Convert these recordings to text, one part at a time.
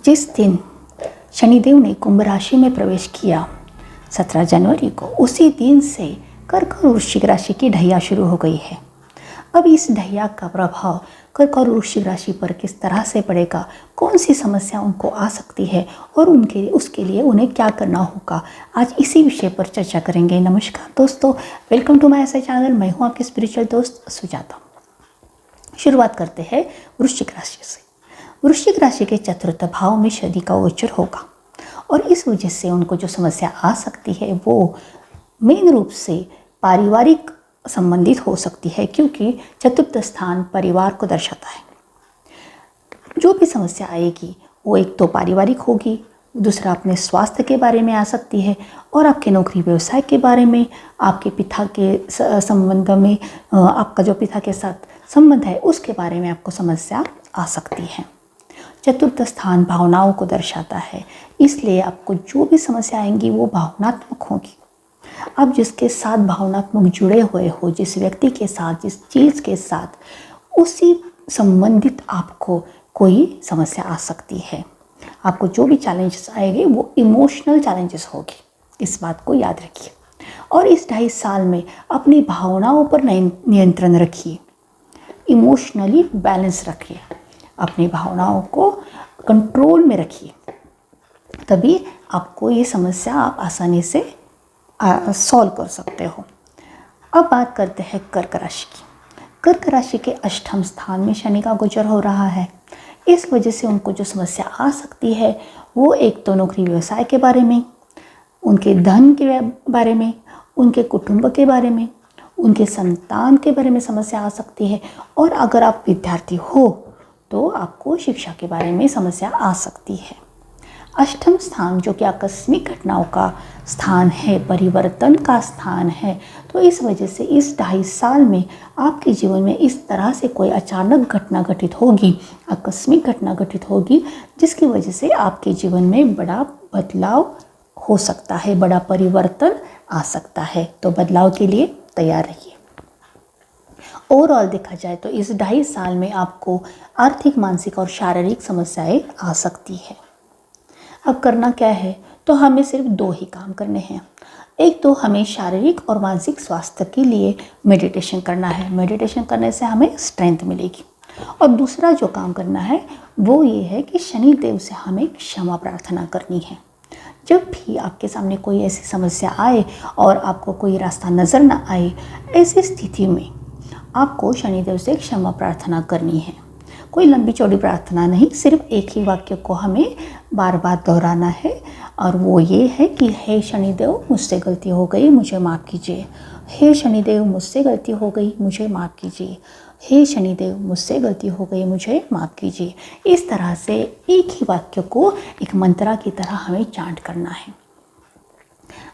जिस दिन शनिदेव ने कुंभ राशि में प्रवेश किया 17 जनवरी को, उसी दिन से कर्क और वृश्चिक राशि की ढैया शुरू हो गई है। अब इस ढैया का प्रभाव कर्क और वृश्चिक राशि पर किस तरह से पड़ेगा, कौन सी समस्या उनको आ सकती है और उसके लिए उन्हें क्या करना होगा, आज इसी विषय पर चर्चा करेंगे। नमस्कार दोस्तों, वेलकम टू माय ऐसा चैनल। मैं हूँ आपकी स्पिरिचुअल दोस्त सुजाता। शुरुआत करते हैं वृश्चिक राशि से। वृश्चिक राशि के चतुर्थ भाव में शनि का गोचर होगा और इस वजह से उनको जो समस्या आ सकती है वो मेन रूप से पारिवारिक संबंधित हो सकती है, क्योंकि चतुर्थ स्थान परिवार को दर्शाता है। जो भी समस्या आएगी वो एक तो पारिवारिक होगी, दूसरा अपने स्वास्थ्य के बारे में आ सकती है और आपके नौकरी व्यवसाय के बारे में, आपके पिता के संबंध में, आपका जो पिता के साथ संबंध है उसके बारे में आपको समस्या आ सकती है। चतुर्थ स्थान भावनाओं को दर्शाता है, इसलिए आपको जो भी समस्या आएंगी वो भावनात्मक होगी। आप जिसके साथ भावनात्मक जुड़े हुए हो, जिस व्यक्ति के साथ, जिस चीज़ के साथ, उसी संबंधित आपको कोई समस्या आ सकती है। आपको जो भी चैलेंजेस आएंगे वो इमोशनल चैलेंजेस होगी, इस बात को याद रखिए। और इस 2.5 साल में अपनी भावनाओं पर नियंत्रण रखिए, इमोशनली बैलेंस रखिए, अपनी भावनाओं को कंट्रोल में रखिए, तभी आपको ये समस्या आप आसानी से सॉल्व कर सकते हो। अब बात करते हैं कर्क राशि की। कर्क राशि के अष्टम स्थान में शनि का गोचर हो रहा है। इस वजह से उनको जो समस्या आ सकती है वो एक तो नौकरी व्यवसाय के बारे में, उनके धन के बारे में, उनके कुटुंब के बारे में, उनके संतान के बारे में समस्या आ सकती है। और अगर आप विद्यार्थी हो तो आपको शिक्षा के बारे में समस्या आ सकती है। अष्टम स्थान जो कि आकस्मिक घटनाओं का स्थान है, परिवर्तन का स्थान है, तो इस वजह से इस 2.5 साल में आपके जीवन में इस तरह से कोई अचानक घटना घटित होगी, आकस्मिक घटना घटित होगी, जिसकी वजह से आपके जीवन में बड़ा बदलाव हो सकता है, बड़ा परिवर्तन आ सकता है। तो बदलाव के लिए तैयार रहिए। ओवरऑल देखा जाए तो इस 2.5 साल में आपको आर्थिक, मानसिक और शारीरिक समस्याएं आ सकती है। अब करना क्या है, तो हमें सिर्फ 2 ही काम करने हैं। एक तो हमें शारीरिक और मानसिक स्वास्थ्य के लिए मेडिटेशन करना है, मेडिटेशन करने से हमें स्ट्रेंथ मिलेगी। और दूसरा जो काम करना है वो ये है कि शनिदेव से हमें क्षमा प्रार्थना करनी है। जब भी आपके सामने कोई ऐसी समस्या आए और आपको कोई रास्ता नज़र ना आए, ऐसी स्थिति में आपको शनिदेव से क्षमा प्रार्थना करनी है। कोई लंबी चौड़ी प्रार्थना नहीं, सिर्फ एक ही वाक्य को हमें बार बार दोहराना है और वो ये है कि हे शनिदेव, मुझसे गलती हो गई, मुझे माफ़ कीजिए। हे शनिदेव, मुझसे गलती हो गई, मुझे माफ़ कीजिए। हे शनिदेव, मुझसे गलती हो गई, मुझे माफ़ कीजिए। इस तरह से एक ही वाक्य को एक मंत्रा की तरह हमें चांट करना है।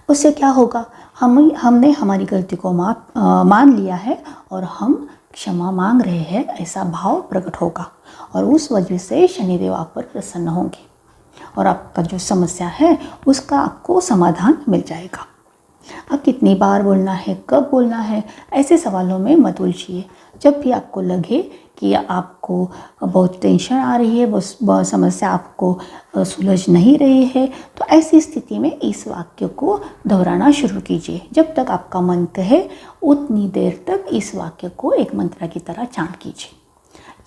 उससे क्या होगा, हमने हमारी गलती को मान लिया है और हम क्षमा मांग रहे हैं, ऐसा भाव प्रकट होगा और उस वजह से शनिदेव आप पर प्रसन्न होंगे और आपका जो समस्या है उसका आपको समाधान मिल जाएगा। अब कितनी बार बोलना है, कब बोलना है, ऐसे सवालों में मत उलझिए। जब भी आपको लगे कि आपको बहुत टेंशन आ रही है, वो समस्या आपको सुलझ नहीं रही है, तो ऐसी स्थिति में इस वाक्य को दोहराना शुरू कीजिए। जब तक आपका मन कहे उतनी देर तक इस वाक्य को एक मंत्र की तरह चांट कीजिए।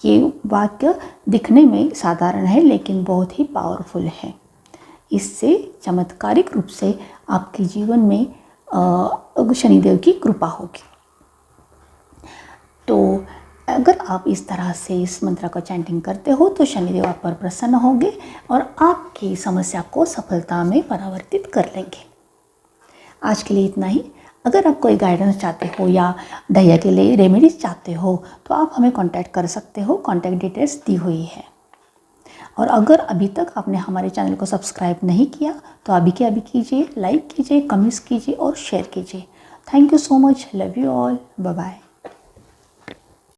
ये वाक्य दिखने में साधारण है लेकिन बहुत ही पावरफुल है। इससे चमत्कारिक रूप से आपके जीवन में शनिदेव की कृपा होगी। तो अगर आप इस तरह से इस मंत्र को चैंटिंग करते हो तो शनिदेव आप पर प्रसन्न होंगे और आपकी समस्या को सफलता में परिवर्तित कर लेंगे। आज के लिए इतना ही। अगर आप कोई गाइडेंस चाहते हो या ढैया के लिए रेमेडीज चाहते हो तो आप हमें कांटेक्ट कर सकते हो, कांटेक्ट डिटेल्स दी हुई है। और अगर अभी तक आपने हमारे चैनल को सब्सक्राइब नहीं किया तो अभी के अभी कीजिए, लाइक कीजिए, कमेंट्स कीजिए और शेयर कीजिए। Thank you so much, love you all, bye bye.